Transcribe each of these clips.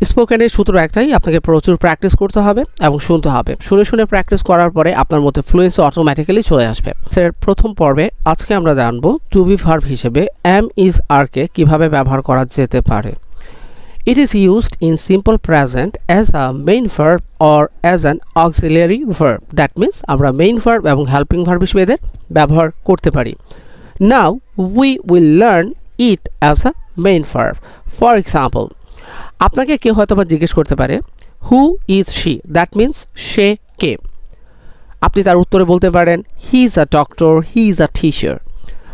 স্পোকেনের সূত্র একটাই, আপনাকে প্রচুর প্র্যাকটিস করতে হবে এবং শুনতে হবে। শুনে শুনে প্র্যাকটিস করার পরে আপনার মধ্যে ফ্লুয়েন্সি অটোমেটিক্যালি চলে আসবে। স্যার, প্রথম পর্বে আজকে আমরা জানবো টু বি ভার্ব হিসেবে এম ইজ আর কে কীভাবে ব্যবহার করা যেতে পারে। It is used in simple present as a main verb or as an auxiliary verb. That means আমরা main verb এবং helping verb হিসেবে এদের ব্যবহার করতে পারি। Now we will learn it as a main verb. For example, আপনাকে কেউ হয়তো বা জিজ্ঞেস করতে পারে who is she, that means সে কে। আপনি তার উত্তরে বলতে পারেন he is a doctor, he is a teacher.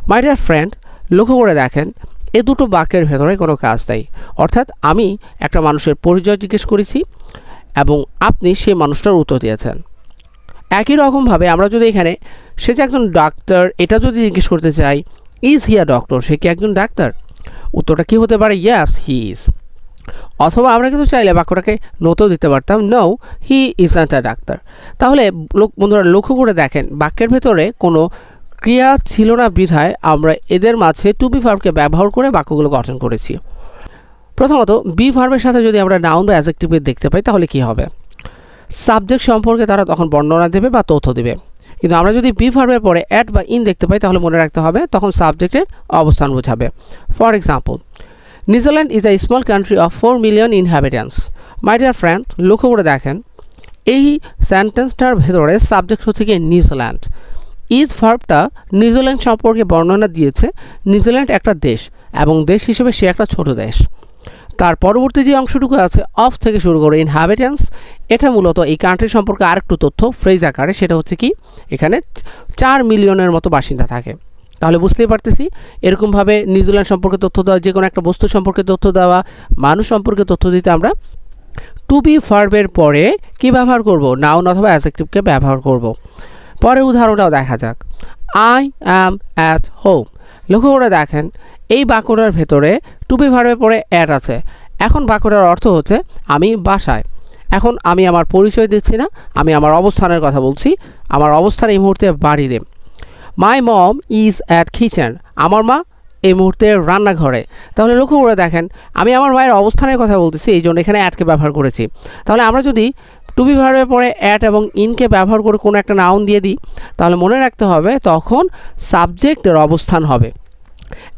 My dear friend, লক্ষ্য করে দেখেন এ দুটো বাক্যের ভেতরে কোনো কাজ নেই। অর্থাৎ আমি একটা মানুষের পরিচয় জিজ্ঞেস করেছি এবং আপনি সেই মানুষটার উত্তর দিয়েছেন। একই রকমভাবে আমরা যদি এখানে সে যে একজন ডাক্তার এটা যদি জিজ্ঞেস করতে চাই ইজ হি আ ডক্টর, সে কি একজন ডাক্তার, উত্তরটা কি হতে পারে ইয়েস হি ইজ। অথবা আমরা কিন্তু চাইলে বাক্যটাকে নতেও দিতে পারতাম no he isn't a doctor. তাহলে বন্ধুরা লক্ষ্য করে দেখেন বাক্যের ভেতরে কোনো ক্রিয়া ছিল না বিধায় আমরা এদের মাঝে টু বি ভার্বকে ব্যবহার করে বাক্যগুলো গঠন করেছি। প্রথমত বি ভার্বের সাথে যদি আমরা নাউন বা অ্যাডজেক্টিভ দেখতে পাই তাহলে কি হবে, সাবজেক্ট সম্পর্কে তারা তখন বর্ণনা দেবে বা তথ্য দেবে। কিন্তু আমরা যদি বি ভার্বের পরে অ্যাট বা ইন দেখতে পাই তাহলে মনে রাখতে হবে তখন সাবজেক্টের অবস্থান বোঝাবে। For example, New Zealand is a small country of 4 million inhabitants. My dear friend, লক্ষ্য করে দেখেন এই সেন্টেন্সটার ভেতরে সাবজেক্ট হচ্ছে কি নিউজিল্যান্ড। ইজ ভার্বটা নিউজিল্যান্ড সম্পর্কে বর্ণনা দিয়েছে। নিউজিল্যান্ড একটা দেশ এবং দেশ হিসেবে সে একটা ছোট দেশ। তার পরবর্তী যে অংশটুকু আছে অফ থেকে শুরু করে ইনহ্যাবিটেন্টস, এটা মূলত এই কান্ট্রি সম্পর্কে আরেকটু তথ্য ফ্রেজ আকারে, সেটা হচ্ছে কি এখানে 4 মিলিয়নের মতো বাসিন্দা থাকে। তাহলে বুঝতেই পারতেছি এরকমভাবে নিউজিল্যান্ড সম্পর্কে তথ্য দেওয়া, যে কোনো একটা বস্তু সম্পর্কে তথ্য দেওয়া, মানুষ সম্পর্কে তথ্য দিতে আমরা টু বি ভার্বের পরে কি ব্যবহার করব, নাউন অথবা অ্যাডজেক্টিভকে ব্যবহার করব। পরের উদাহরণটাও দেখা যাক, আই অ্যাম অ্যাট হোম। লক্ষ্য করে দেখেন এই বাক্যটার ভেতরে টু বি ভার্বের পরে অ্যাট আছে। এখন বাক্যটার অর্থ হচ্ছে আমি বাসায়। এখন আমি আমার পরিচয় দিচ্ছি না, আমি আমার অবস্থানের কথা বলছি। আমার অবস্থান এই মুহূর্তে বাড়িতে। মাই মম ইজ অ্যাট কিচেন, আমার মা এই মুহূর্তে রান্নাঘরে। তাহলে লক্ষ্য করে দেখেন আমি আমার মায়ের অবস্থানের কথা বলতেছি, এই জন্য এখানে অ্যাটকে ব্যবহার করেছি। তাহলে আমরা যদি টু বি ভার্বের পরে অ্যাট এবং ইনকে ব্যবহার করে কোনো একটা নাউন দিয়ে দিই তাহলে মনে রাখতে হবে তখন সাবজেক্টের অবস্থান হবে।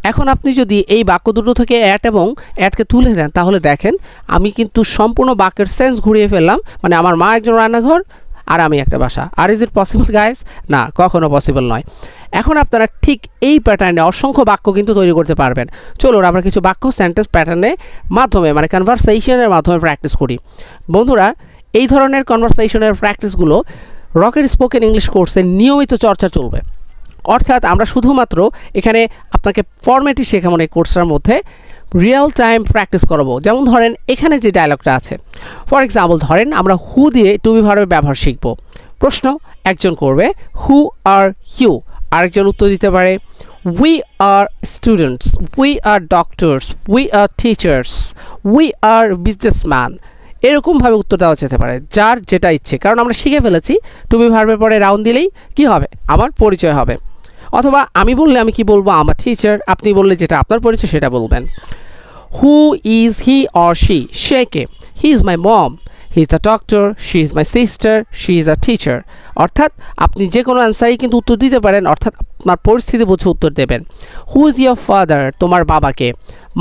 এখন আপনি যদি এই বাক্য দুটো থেকে অ্যাট এবং অ্যাটকে তুলে দেন তাহলে দেখেন আমি কিন্তু সম্পূর্ণ বাক্যের সেন্স ঘুরিয়ে ফেললাম। মানে আমার মা একজন রান্নাঘর আর আমি একটা বাসা। আর ইজ ইট পসিবল গাইস? না, কখনো পসিবল নয়। এখন আপনারা ঠিক এই প্যাটার্নে অসংখ্য বাক্য কিন্তু তৈরি করতে পারবেন। চলুন আমরা কিছু বাক্য সেন্টেন্স প্যাটার্নের মাধ্যমে মানে কনভারসেশনের মাধ্যমে প্র্যাকটিস করি। বন্ধুরা, এই ধরনের কনভারসেশনের প্র্যাকটিসগুলো রকের স্পোকেন ইংলিশ কোর্সে নিয়মিত চর্চা চলবে। অর্থাৎ আমরা শুধুমাত্র এখানে আপনাকে ফরম্যাটই শেখাবো এই কোর্সটার মধ্যে, রিয়েল টাইম প্র্যাকটিস করাবো। যেমন ধরেন এখানে যে ডায়লগটা আছে, ফর এক্সাম্পল ধরেন আমরা হু দিয়ে টু বি ভার্বের ব্যবহার শিখব। প্রশ্ন একজন করবে হু আর ইউ, আরেকজন উত্তর দিতে পারে we are students, we are doctors, we are teachers, we are businessman. এরকমভাবে উত্তর দেওয়া যেতে পারে যার যেটা ইচ্ছে, কারণ আমরা শিখে ফেলেছি টু বি ভার্বের পরে রাউন্ড দিলেই কি হবে, আমার পরিচয় হবে। অথবা আমি বললে আমি কি বলবো, আমার টিচার। আপনি বললে যেটা আপনার পরিচয় সেটা বলবেন। Who is he or she, সে কে, he is my mom, he is a doctor, she is my sister, she is a teacher. অর্থাৎ আপনি যে কোনো অ্যান্সারই কিন্তু উত্তর দিতে পারেন, অর্থাৎ আপনার পরিস্থিতি বুঝে উত্তর দেবেন। হু ইজ ইয়োর ফাদার, তোমার বাবাকে।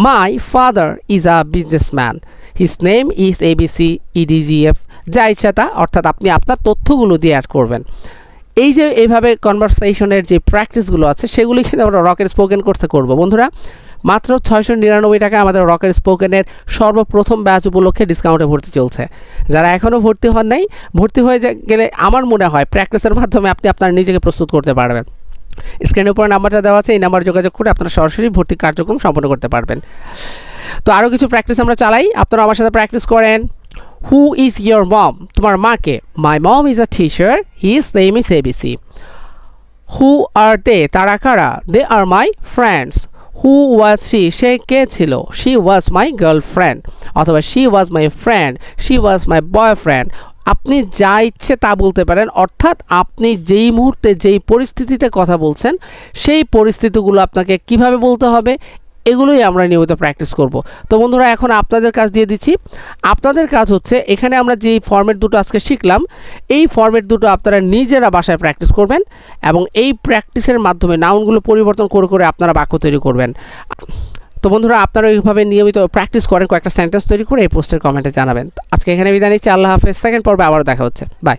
My father is a businessman, his name is ABC EDGF, যা ইচ্ছা তা। অর্থাৎ আপনি আপনার তথ্যগুলো দিয়ে অ্যাড করবেন। এই যে এইভাবে কনভারসেশনের যে প্র্যাকটিসগুলো আছে সেগুলি কিন্তু আমরা রকের স্পোকেন কোর্সে করবো। বন্ধুরা, মাত্র 699 টাকা আমাদের রকের স্পোকেনের সর্বপ্রথম ব্যাচ উপলক্ষে ডিসকাউন্টে ভর্তি চলছে। যারা এখনও ভর্তি হন নাই, ভর্তি হয়ে গেলে আমার মনে হয় প্র্যাকটিসের মাধ্যমে আপনি আপনার নিজেকে প্রস্তুত করতে পারবেন। স্ক্রিনের উপর নাম্বারটা দেওয়া আছে, এই নাম্বারে যোগাযোগ করে আপনারা সরাসরি ভর্তি কার্যক্রম সম্পন্ন করতে পারবেন। তো আরও কিছু প্র্যাকটিস আমরা চালাই, আপনারা আমার সাথে প্র্যাকটিস করেন। হু ইজ ইয়োর মম, তোমার মাকে। My mom is a teacher, his name is ABC। Who are they, তারা কারা? দে আর my friends. Who was she, সে কে ছিল? She was my girlfriend. অথবা she was my friend, she was my boyfriend. আপনি যা ইচ্ছে তা বলতে পারেন। অর্থাৎ আপনি যেই মুহূর্তে যেই পরিস্থিতিতে কথা বলছেন সেই পরিস্থিতিগুলো আপনাকে কিভাবে বলতে হবে এগুলোই আমরা নিয়মিত প্র্যাকটিস করব। তো বন্ধুরা এখন আপনাদের কাজ দিয়ে দিচ্ছি। আপনাদের কাজ হচ্ছে এখানে আমরা যে ফরম্যাট দুটো আজকে শিখলাম এই ফরম্যাট দুটো আপনারা নিজেরা বাসায় প্র্যাকটিস করবেন এবং এই প্র্যাকটিসের মাধ্যমে নাউনগুলো পরিবর্তন করে করে আপনারা বাক্য তৈরি করবেন। তো বন্ধুরা আপনারা এইভাবে নিয়মিত প্র্যাকটিস করেন, কয়েকটা সেন্টেন্স তৈরি করে এই পোস্টের কমেন্টে জানাবেন। আজকে এখানে বিদায় নিচ্ছি। আল্লাহ হাফেজ। সেকেন্ড পর্বে আবারও দেখা হচ্ছে। বাই।